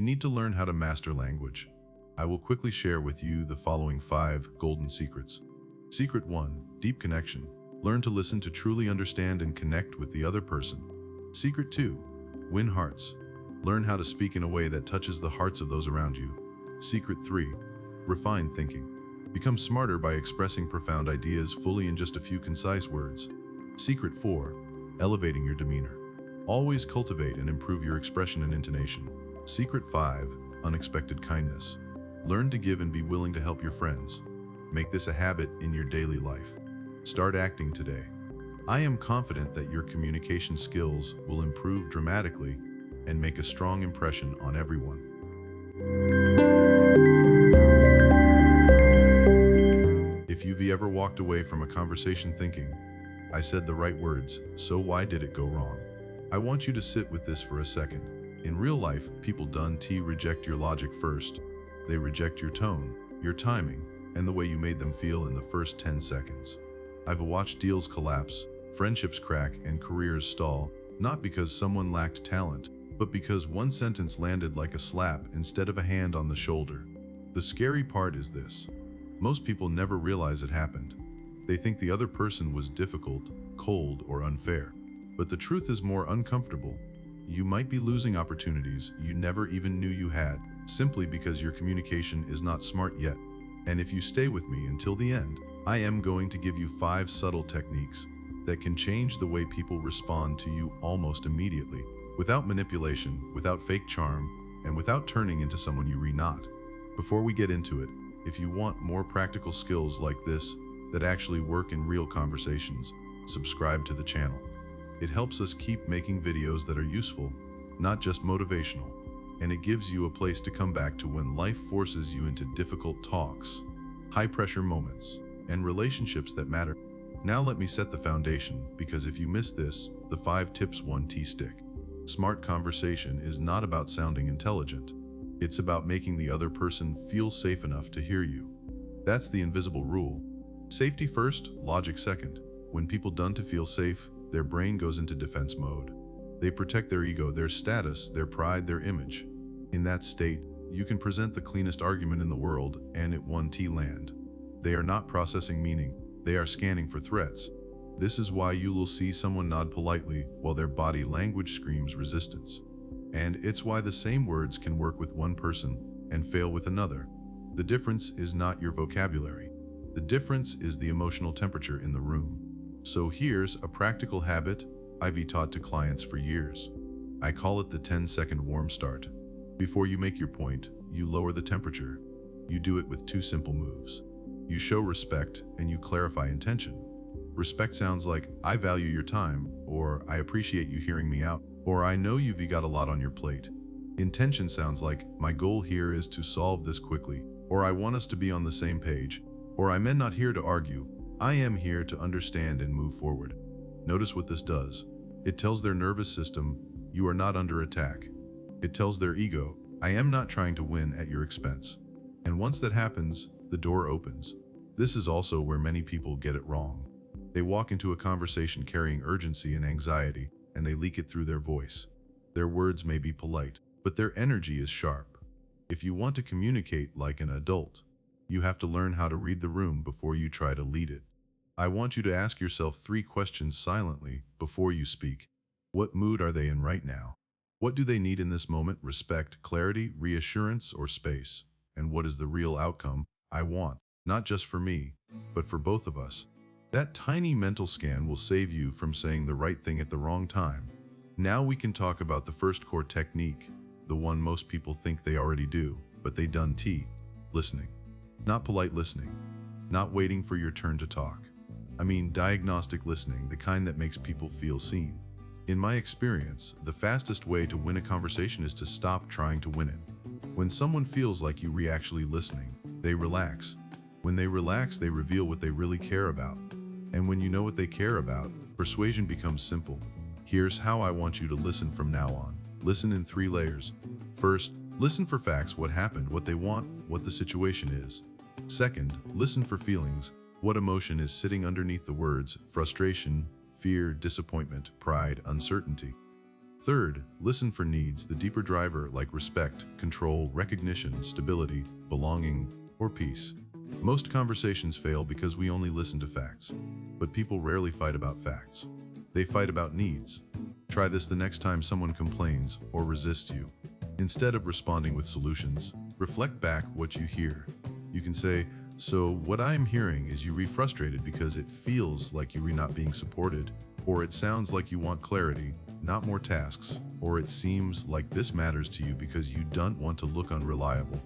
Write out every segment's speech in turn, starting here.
need to learn how to master language. I will quickly share with you the following 5 golden secrets. Secret 1. Deep connection. Learn to listen to truly understand and connect with the other person. Secret 2. Win hearts. Learn how to speak in a way that touches the hearts of those around you. Secret 3. Refine thinking. Become smarter by expressing profound ideas fully in just a few concise words. Secret 4. Elevating your demeanor. Always cultivate and improve your expression and intonation. Secret 5. Unexpected kindness. Learn to give and be willing to help your friends. Make this a habit in your daily life. Start acting today. I am confident that your communication skills will improve dramatically and make a strong impression on everyone. If you've ever walked away from a conversation thinking, I said the right words, so why did it go wrong? I want you to sit with this for a second. In real life, people reject your logic first. They reject your tone, your timing, and the way you made them feel in the first 10 seconds. I've watched deals collapse, friendships crack, and careers stall, not because someone lacked talent, but because one sentence landed like a slap instead of a hand on the shoulder. The scary part is this. Most people never realize it happened. They think the other person was difficult, cold, or unfair. But the truth is more uncomfortable. You might be losing opportunities you never even knew you had, simply because your communication is not smart yet. And if you stay with me until the end, I am going to give you 5 subtle techniques that can change the way people respond to you almost immediately, without manipulation, without fake charm, and without turning into someone you're not. Before we get into it, if you want more practical skills like this that actually work in real conversations, subscribe to the channel. It helps us keep making videos that are useful, not just motivational, and it gives you a place to come back to when life forces you into difficult talks, high-pressure moments, and relationships that matter. Now let me set the foundation, because if you miss this, the 5 tips won't stick. Smart conversation is not about sounding intelligent. It's about making the other person feel safe enough to hear you. That's the invisible rule. Safety first, logic second. When people don't feel safe, their brain goes into defense mode. They protect their ego, their status, their pride, their image. In that state, you can present the cleanest argument in the world and it won't land. They are not processing meaning, they are scanning for threats. This is why you will see someone nod politely while their body language screams resistance. And it's why the same words can work with one person and fail with another. The difference is not your vocabulary. The difference is the emotional temperature in the room. So here's a practical habit I've taught to clients for years. I call it the 10-second warm start. Before you make your point, you lower the temperature. You do it with 2 simple moves. You show respect and you clarify intention. Respect sounds like, I value your time, or I appreciate you hearing me out, or I know you've got a lot on your plate. Intention sounds like, my goal here is to solve this quickly, or I want us to be on the same page, or I'm not here to argue. I am here to understand and move forward. Notice what this does. It tells their nervous system, you are not under attack. It tells their ego, I am not trying to win at your expense. And once that happens, the door opens. This is also where many people get it wrong. They walk into a conversation carrying urgency and anxiety, and they leak it through their voice. Their words may be polite, but their energy is sharp. If you want to communicate like an adult, you have to learn how to read the room before you try to lead it. I want you to ask yourself 3 questions silently before you speak. What mood are they in right now? What do they need in this moment? Respect, clarity, reassurance, or space? And what is the real outcome I want, not just for me, but for both of us? That tiny mental scan will save you from saying the right thing at the wrong time. Now we can talk about the first core technique, the one most people think they already do, but they don't. Listening. Not polite listening. Not waiting for your turn to talk. I mean diagnostic listening, the kind that makes people feel seen. In my experience, the fastest way to win a conversation is to stop trying to win it. When someone feels like you are actually listening, they relax. When they relax, they reveal what they really care about. And when you know what they care about, persuasion becomes simple. Here's how I want you to listen from now on. Listen in 3 layers. First, listen for facts, what happened, what they want, what the situation is. Second, listen for feelings, what emotion is sitting underneath the words, frustration, fear, disappointment, pride, uncertainty. Third, listen for needs, the deeper driver like respect, control, recognition, stability, belonging, or peace. Most conversations fail because we only listen to facts, but people rarely fight about facts. They fight about needs. Try this the next time someone complains or resists you. Instead of responding with solutions, reflect back what you hear. You can say, "So what I'm hearing is you re-frustrated because it feels like you're not being supported, or it sounds like you want clarity, not more tasks, or it seems like this matters to you because you don't want to look unreliable."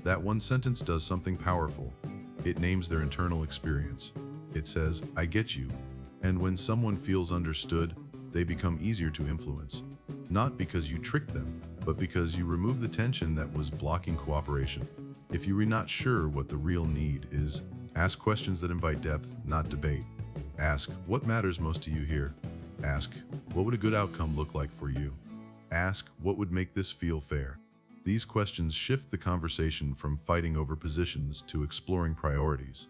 That one sentence does something powerful. It names their internal experience. It says, "I get you." And when someone feels understood, they become easier to influence. Not because you tricked them, but because you remove the tension that was blocking cooperation. If you're not sure what the real need is, ask questions that invite depth, not debate. Ask, "What matters most to you here?" Ask, "What would a good outcome look like for you?" Ask, "What would make this feel fair?" These questions shift the conversation from fighting over positions to exploring priorities.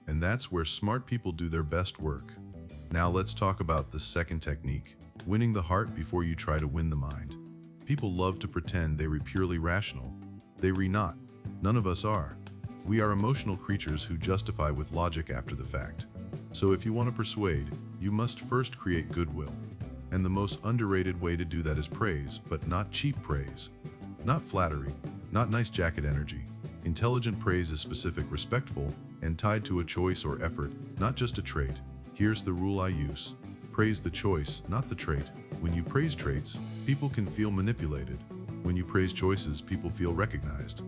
And that's where smart people do their best work. Now let's talk about the second technique, winning the heart before you try to win the mind. People love to pretend they're purely rational. They're not. None of us are. We are emotional creatures who justify with logic after the fact. So if you want to persuade, you must first create goodwill. And the most underrated way to do that is praise, but not cheap praise. Not flattery, not nice jacket energy. Intelligent praise is specific, respectful, and tied to a choice or effort, not just a trait. Here's the rule I use. Praise the choice, not the trait. When you praise traits, people can feel manipulated. When you praise choices, people feel recognized.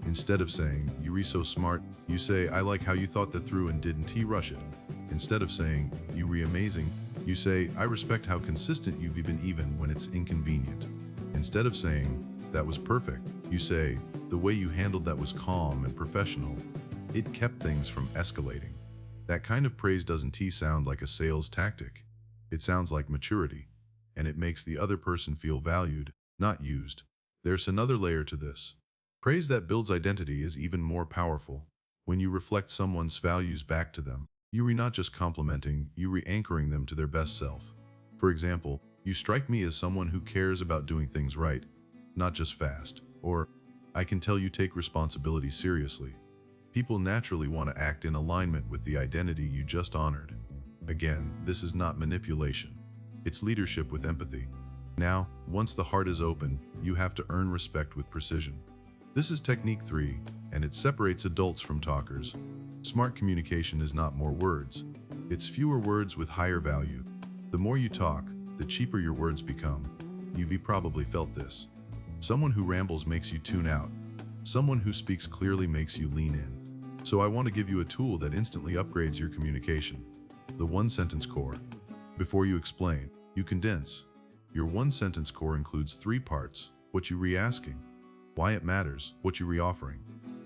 Instead of saying, "You're so smart," you say, "I like how you thought that through and didn't rush it." Instead of saying, "You're amazing," you say, "I respect how consistent you've been even when it's inconvenient." Instead of saying, "That was perfect," you say, "The way you handled that was calm and professional. It kept things from escalating." That kind of praise doesn't sound like a sales tactic. It sounds like maturity, and it makes the other person feel valued, not used. There's another layer to this. Praise that builds identity is even more powerful. When you reflect someone's values back to them, you're not just complimenting, you're re-anchoring them to their best self. For example, "You strike me as someone who cares about doing things right, not just fast," or "I can tell you take responsibility seriously." People naturally want to act in alignment with the identity you just honored. Again, this is not manipulation. It's leadership with empathy. Now, once the heart is open, you have to earn respect with precision. This is technique 3, and it separates adults from talkers. Smart communication is not more words. It's fewer words with higher value. The more you talk, the cheaper your words become. You've probably felt this. Someone who rambles makes you tune out. Someone who speaks clearly makes you lean in. So I want to give you a tool that instantly upgrades your communication. The one-sentence core. Before you explain, you condense. Your one-sentence core includes 3 parts: what you're re-asking, why it matters, what you're re-offering.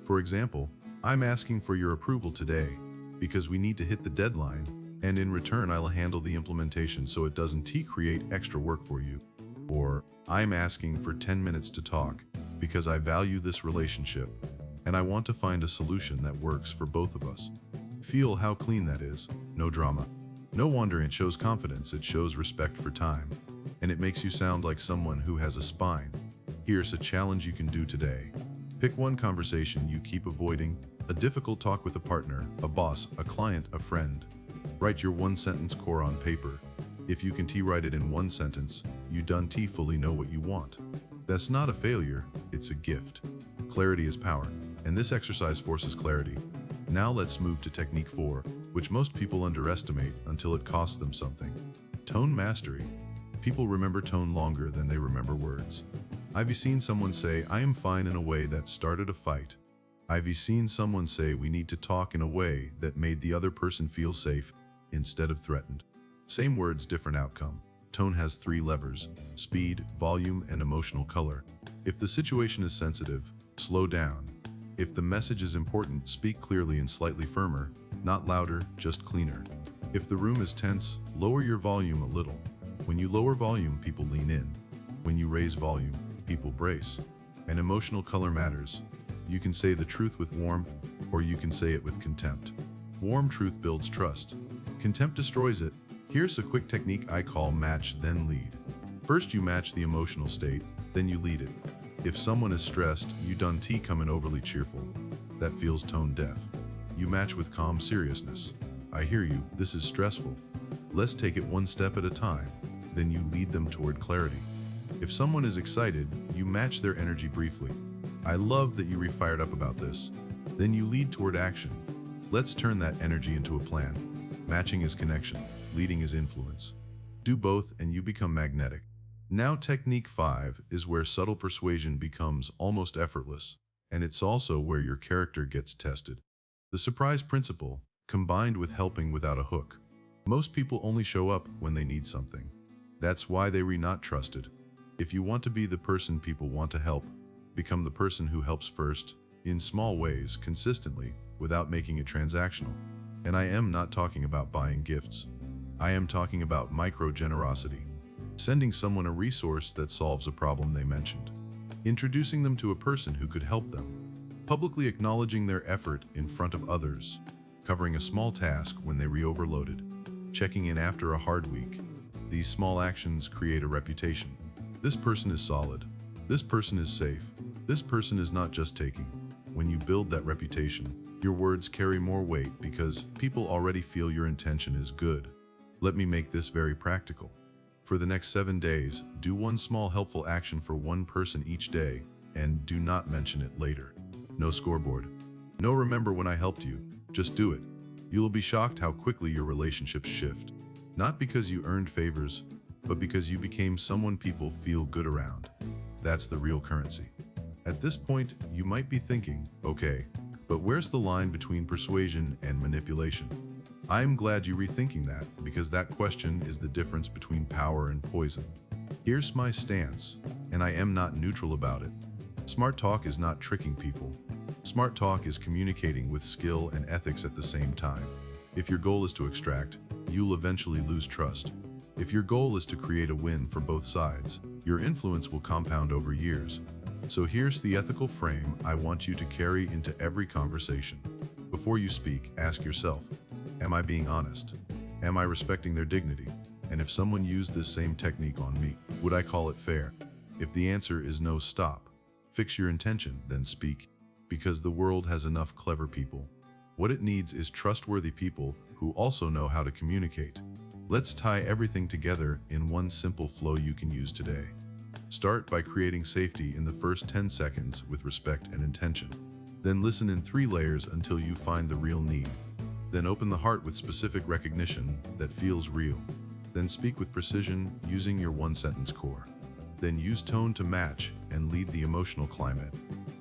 For example, "I'm asking for your approval today because we need to hit the deadline, and in return I'll handle the implementation so it doesn't create extra work for you." Or, "I'm asking for 10 minutes to talk because I value this relationship and I want to find a solution that works for both of us." Feel how clean that is. No drama. No wonder it shows confidence, it shows respect for time, and it makes you sound like someone who has a spine. Here's a challenge you can do today. Pick one conversation you keep avoiding, a difficult talk with a partner, a boss, a client, a friend. Write your one-sentence core on paper. If you can write it in one sentence, you done fully know what you want. That's not a failure, it's a gift. Clarity is power, and this exercise forces clarity. Now let's move to technique 4, which most people underestimate until it costs them something. Tone mastery. People remember tone longer than they remember words. I've seen someone say, "I am fine," in a way that started a fight. I've seen someone say, "We need to talk," in a way that made the other person feel safe instead of threatened. Same words, different outcome. Tone has 3 levers: speed, volume, and emotional color. If the situation is sensitive, slow down. If the message is important, speak clearly and slightly firmer, not louder, just cleaner. If the room is tense, lower your volume a little. When you lower volume, people lean in. When you raise volume, people brace. And emotional color matters. You can say the truth with warmth, or you can say it with contempt. Warm truth builds trust. Contempt destroys it. Here's a quick technique I call match, then lead. First, you match the emotional state, then you lead it. If someone is stressed, you done T come in overly cheerful. That feels tone deaf. You match with calm seriousness. I hear you, this is stressful. Let's take it one step at a time. Then you lead them toward clarity. If someone is excited, you match their energy briefly. I love that you fired up about this. Then you lead toward action. Let's turn that energy into a plan. Matching is connection, leading is influence. Do both and you become magnetic. Now technique 5 is where subtle persuasion becomes almost effortless, and it's also where your character gets tested. The surprise principle, combined with helping without a hook. Most people only show up when they need something. That's why they are not trusted. If you want to be the person people want to help, become the person who helps first, in small ways, consistently, without making it transactional. And I am not talking about buying gifts. I am talking about micro-generosity. Sending someone a resource that solves a problem they mentioned. Introducing them to a person who could help them. Publicly acknowledging their effort in front of others. Covering a small task when they re-overloaded. Checking in after a hard week. These small actions create a reputation. This person is solid. This person is safe. This person is not just taking. When you build that reputation, your words carry more weight because people already feel your intention is good. Let me make this very practical. For the next 7 days, do one small helpful action for one person each day, and do not mention it later. No scoreboard. No remember when I helped you. Just do it. You will be shocked how quickly your relationships shift. Not because you earned favors, but because you became someone people feel good around. That's the real currency. At this point, you might be thinking, okay, but where's the line between persuasion and manipulation? I'm glad you're rethinking that, because that question is the difference between power and poison. Here's my stance, and I am not neutral about it. Smart talk is not tricking people. Smart talk is communicating with skill and ethics at the same time. If your goal is to extract, you'll eventually lose trust. If your goal is to create a win for both sides, your influence will compound over years. So here's the ethical frame I want you to carry into every conversation. Before you speak, ask yourself, am I being honest? Am I respecting their dignity? And if someone used this same technique on me, would I call it fair? If the answer is no, stop. Fix your intention, then speak. Because the world has enough clever people. What it needs is trustworthy people who also know how to communicate. Let's tie everything together in one simple flow you can use today. Start by creating safety in the first 10 seconds with respect and intention. Then listen in 3 layers until you find the real need. Then open the heart with specific recognition that feels real. Then speak with precision using your one-sentence core. Then use tone to match and lead the emotional climate.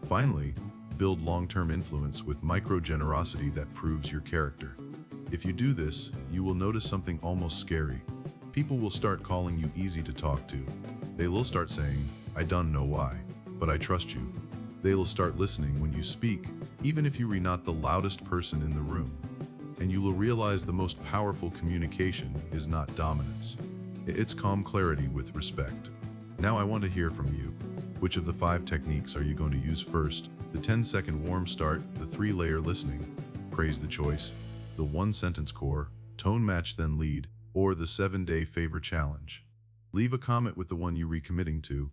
Finally, build long-term influence with micro-generosity that proves your character. If you do this, you will notice something almost scary. People will start calling you easy to talk to. They will start saying, I don't know why, but I trust you. They will start listening when you speak, even if you are not the loudest person in the room. And you will realize the most powerful communication is not dominance. It's calm clarity with respect. Now I want to hear from you. Which of the 5 techniques are you going to use first? The 10-second warm start, the 3-layer listening, praise the choice, the 1-sentence core, tone match then lead, or the 7-day favor challenge. Leave a comment with the one you're recommitting to,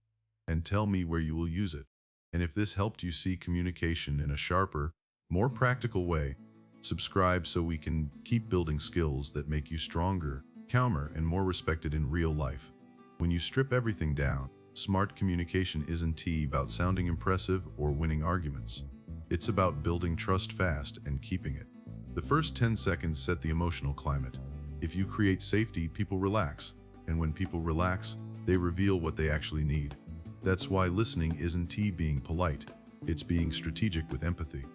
and tell me where you will use it. And if this helped you see communication in a sharper, more practical way, subscribe so we can keep building skills that make you stronger, calmer, and more respected in real life. When you strip everything down, smart communication isn't about sounding impressive or winning arguments. It's about building trust fast and keeping it. The first 10 seconds set the emotional climate. If you create safety, people relax. And when people relax, they reveal what they actually need. That's why listening isn't being polite. It's being strategic with empathy.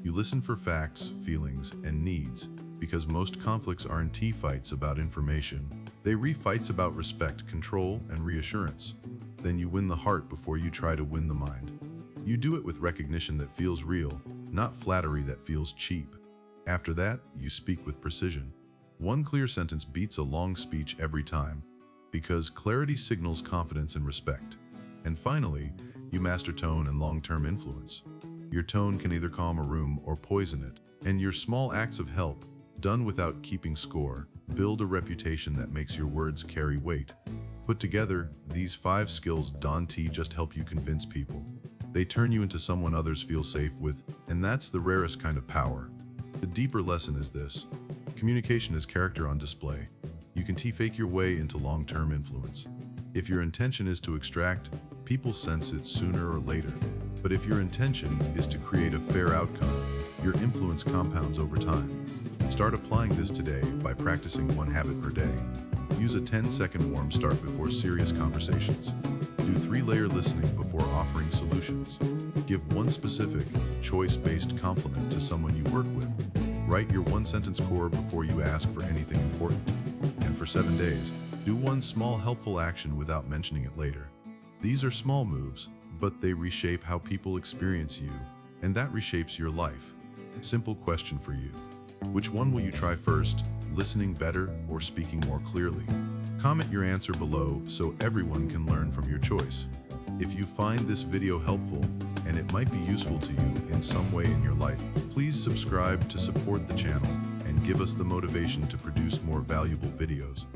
You listen for facts, feelings, and needs, because most conflicts aren't fights about information. They fights about respect, control, and reassurance. Then you win the heart before you try to win the mind. You do it with recognition that feels real, not flattery that feels cheap. After that, you speak with precision. One clear sentence beats a long speech every time, because clarity signals confidence and respect. And finally, you master tone and long-term influence. Your tone can either calm a room or poison it, and your small acts of help, done without keeping score, build a reputation that makes your words carry weight. Put together, these 5 skills don't just help you convince people. They turn you into someone others feel safe with, and that's the rarest kind of power. The deeper lesson is this: communication is character on display. You can fake your way into long-term influence. If your intention is to extract, people sense it sooner or later. But if your intention is to create a fair outcome, your influence compounds over time. Start applying this today by practicing 1 habit per day. Use a 10-second warm start before serious conversations. Do 3-layer listening before offering solutions. Give 1 specific, choice-based compliment to someone you work with. Write your 1-sentence core before you ask for anything important. And for 7 days, do 1 small helpful action without mentioning it later. These are small moves, but they reshape how people experience you, and that reshapes your life. Simple question for you: which one will you try first, listening better or speaking more clearly? Comment your answer below so everyone can learn from your choice. If you find this video helpful, and it might be useful to you in some way in your life, please subscribe to support the channel and give us the motivation to produce more valuable videos.